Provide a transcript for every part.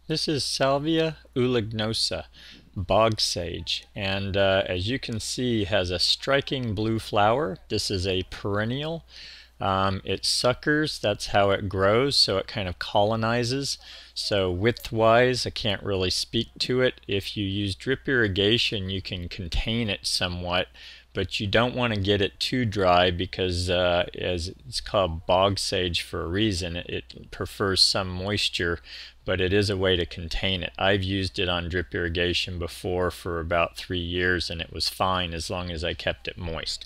This is Salvia Ulignosa, bog sage, and as you can see has a striking blue flower. This is a perennial. It suckers, that's how it grows, so it kind of colonizes. So width-wise, I can't really speak to it. If you use drip irrigation, you can contain it somewhat, but you don't want to get it too dry because as it's called bog sage for a reason. It prefers some moisture, but it is a way to contain it. I've used it on drip irrigation before for about 3 years and it was fine as long as I kept it moist.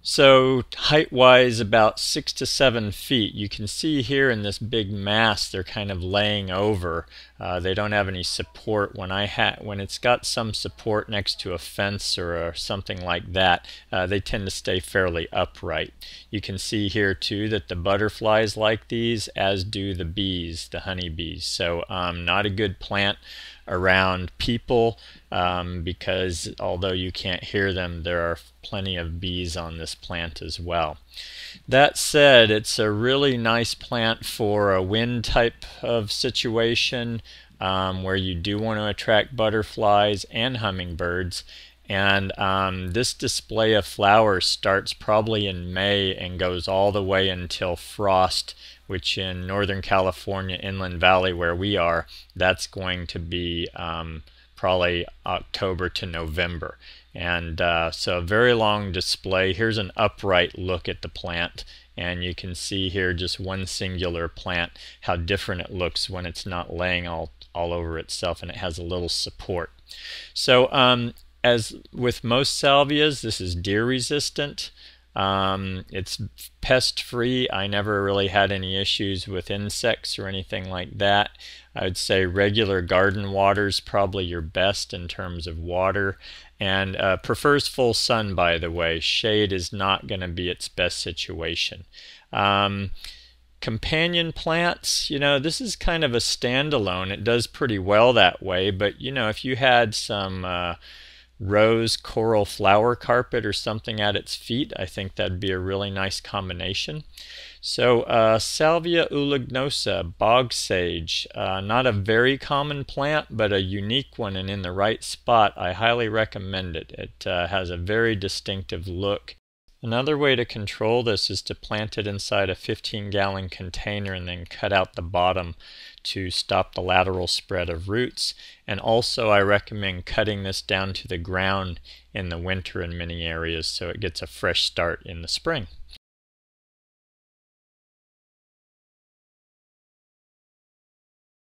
So height-wise, about 6 to 7 feet. You can see here in this big mass they're kind of laying over. They don't have any support. When it's got some support next to a fence or something like that, they tend to stay fairly upright. You can see here too that the butterflies like these, as do the bees, the honeybees. So not a good plant around people because although you can't hear them, there are plenty of bees on this plant as well. That said, it's a really nice plant for a wind type of situation where you do want to attract butterflies and hummingbirds. And this display of flowers starts probably in May and goes all the way until frost, which in Northern California, Inland Valley where we are, that's going to be probably October to November. And so a very long display. Here's an upright look at the plant, and you can see here just one singular plant, how different it looks when it's not laying all over itself and it has a little support. So as with most salvias, this is deer resistant. It's pest free. I never really had any issues with insects or anything like that. I would say regular garden water is probably your best in terms of water, and prefers full sun, by the way. Shade is not going to be its best situation. Companion plants, this is kind of a standalone. It does pretty well that way, but if you had some rose coral flower carpet or something at its feet, I think that'd be a really nice combination. So Salvia ulignosa, bog sage, not a very common plant, but a unique one, and in the right spot I highly recommend it. It has a very distinctive look. Another way to control this is to plant it inside a 15-gallon container and then cut out the bottom to stop the lateral spread of roots. And also I recommend cutting this down to the ground in the winter in many areas so it gets a fresh start in the spring.